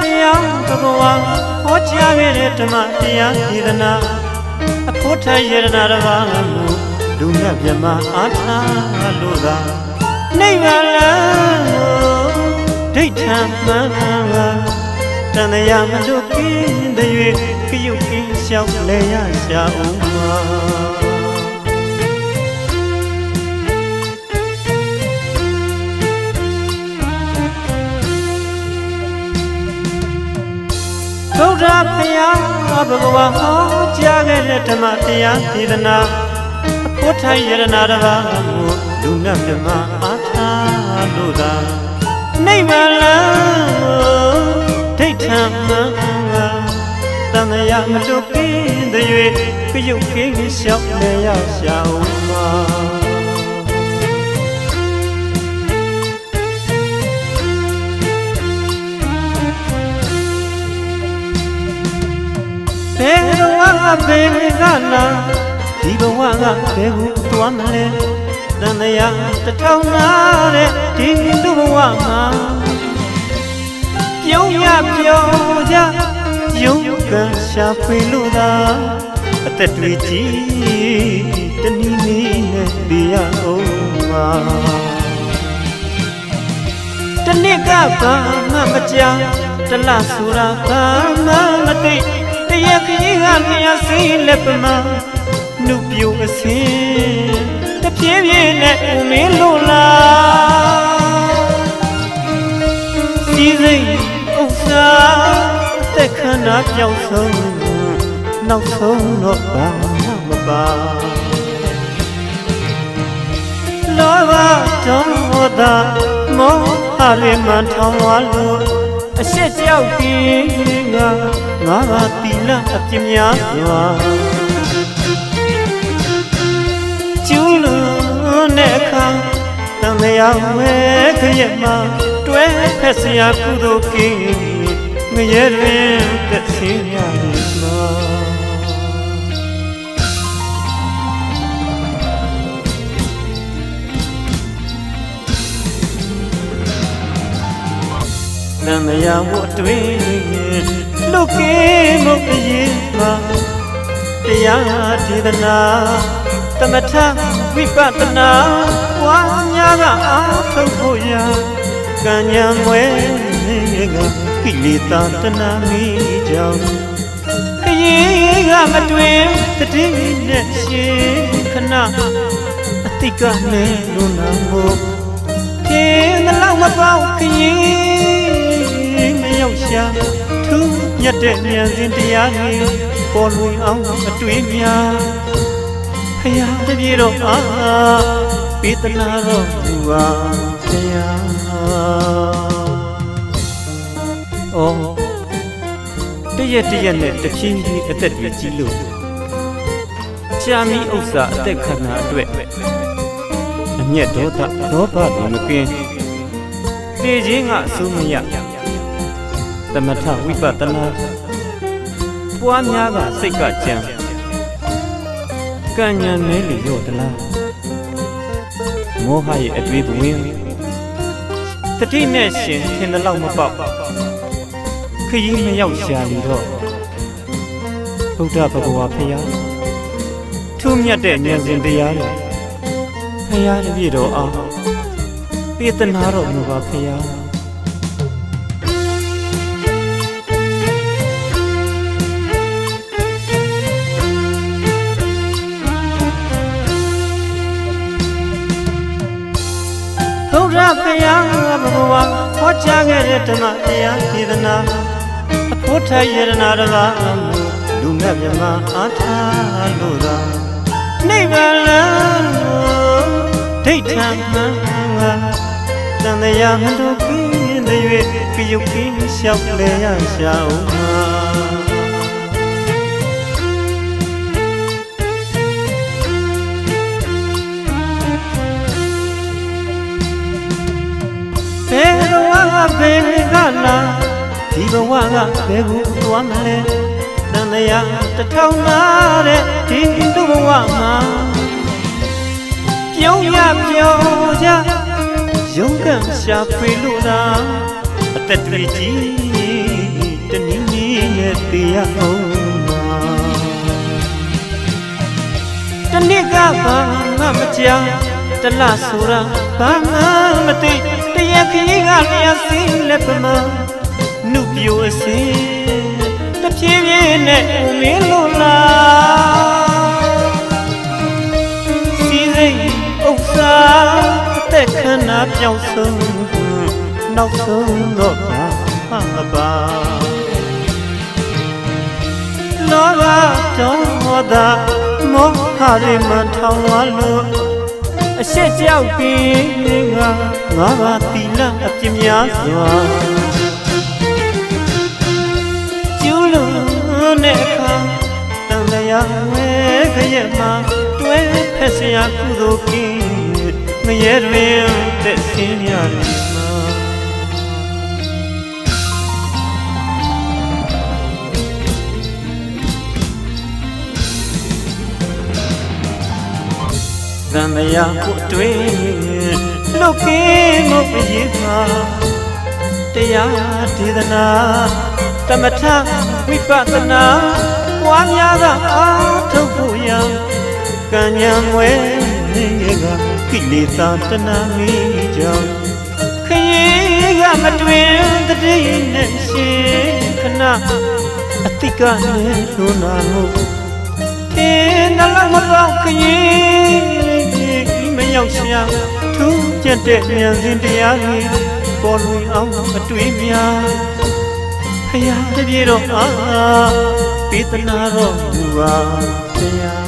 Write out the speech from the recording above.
တရားဘဂဝါဟောကြားခဲ့တဲ့ဓမ္မတရားဒေသနာအဖို့ထရတနာတစ်ပါးကိုလူမြတ်မြတ်အားထားလို့သာနိဗ္ဗာန်လားဒိဋ္ဌံမှန်တန်တရားမလွတ်ကင်းတဲ့၍ခရုကင်းလျှောက်လဲရရှာဦးမှာဘုရားဖယားဘဂဝါဟောကြားခဲ့တဲ့ဓမ္မတရားဒေသနာအဖို့ထိုင်ယရနာတစ်ပါးကိုလူမြတ်မြတ်အားထားလို့သာနိဗ္ဗာန်လားဒိဋ္ဌံမှန်တန်တရားမလွတ်ကင်းတဲ့၍ခရုကင်းလျှောက်လဲရရှာဦးမှာဘယ်ဘဝကဘယ်ကလာဒီဘဝကဘယ်ကိုသွားမလဲတန်တရားတစ်ထောင်နာတဲ့ဒီလူဘဝမှာပြုံးရပြောကြရုံးကန်ရှာဖွေလို့သာအသက်တွေကြီးတနည်းနည်းနဲ့ပြရအောင်ပါတနစ်ကဘာမှမကြောက်တလဆိုတာဘာမှမသိတရခကြီးကလျှာစိလက်ပမာနှုတ်ပြိုအစင်းတပြင်းပြင်းနဲ့ဦးမင်းလို့လားစီစိတ်ဥစ္စာသက်ခန္ဓာပြောင်းဆုံးနောက်ဆုံးတော့ဘာမှမပါလောဘဒေါသမောဟတွေမှထောင်သွားလို့အရှက်ကြောက်ပြီးငါပါတိလအပြင်းများစွာကျူးလွန်တဲ့အခါတန်တရားဝဲခရက်မှာတွဲဖက်စရာကုသိုလ်ကင်းငရဲတွင်သက်ဆင်းရမှာတန်တရားဝတ်တွင်လုကင်းမှုအရေးမှာတရားဒေသနာသမထဝိပဿနာဝါညာကအားထုတ်ဖို့ရာကံဉာဏ်ဝဲကကိလေသာတဏှာမိကြောင့်ခရီးကမတွင်တတိနဲ့ရှင်ခဏအတိကနဲ့လွန်နာဖို့ဖြင်းမလောက်မပေါခရီးမရောက်ရှာထူးမြတ်တဲ့ဉာဏ်စဉ်တရားတွေပေါ်လွင်အောင်အတွေ့များဖယားတပြေတော့ပေးသနာတော်မူပါဖယားအော်တရက်တရက်နဲ့တဖြည်းဖြည်းအသက်တွေကြီးလို့ကြာမီဥစ္စာအသက်ခန္ဓာအတွက်အမျက်ဒေါသလောဘတွေမကင်းသိခြင်းကအစိုးမရသမထဝိပဿနာပွားများကစိတ်ကကြံကံဉာဏ်မဲလီရော့တလားမောဟရဲ့အတွေ့အဝင်တတိနဲ့ရှင်ထင်တယ်လို့မပေါက်ခရီးမရောက်ရှာနေတော့ဘုရားဘဂဝါဖယားထူးမြတ်တဲ့ဉာဏ်စဉ်တရားတွေဖယားတပြည့်တော်အောင်ပေးသနာတော်မူပါဖယားဘုရားဖယားဘဂဝါဟောကြားခဲ့တဲ့ဓမ္မတရားဒေသနာအဖို့ထိုင်ယရနာတစ်ပါးလူမြတ်မြတ်အားထားလို့သာနိဗ္ဗာန်လားဒိဋ္ဌံမှန်တန်တရားမလွတ်ကင်းတဲ့၍ခရုကင်းလျှောက်လဲရရှာဦးမှာဘယ်ဘဝကဘယ်ကလာဒီဘဝကဘယ်ကိုသွားမလဲတန်တရားတစ်ထောင်နာတဲ့ဒီလူဘဝမှာပြုံးရပြောကြရုံးကန်ရှာဖွေလို့သာအသက်တွေကြီး ရဲ့တရားအောင်မှာတနေ့ကဘာမှမကြောက်တလဆိုတာဘာမှမသိတရခကြီးကလျှက်စီးလက်ပမာနုပြိုအစင်းတဖြည်းဖြည်းနဲ့မင်းလို့လားစီစိတ်ဥစ္စာအသက်ခန္ဓာပြောင်းဆုံးနောက်ဆုံးတော့ဘာမှပါလောကတော်သာမောဟတွေမှထောင်သွားလို့အရှက်ကြောက်ပြီးငါပါတီလာအပြစ်များစွာကျူးလွန်တဲ့အခါတန်တရားဝဲခရက်မှာတွဲဖက်စရာကုသိုလ်ကင်းငရဲတွင်သက်ဆင်းရတယ်သံဃာကိုအတွင်းလုကင်းမှုအရေးမှာတရားဒေသနာတမထဝိပဿနာပွားများကအားထုတ်ဖို့ရန်ကံဉာဏ်ဝဲကကိလေသာတဏှာမိကြောင့်ခရီးကမတွင်တတိနဲ့ရှင်ခဏအတိကနဲ့လွန်နာမှု天那浪么浪可以，没有想突见的面人的压力，波路昂个对面，哎呀，这别罗啊，别的那罗啊，这样。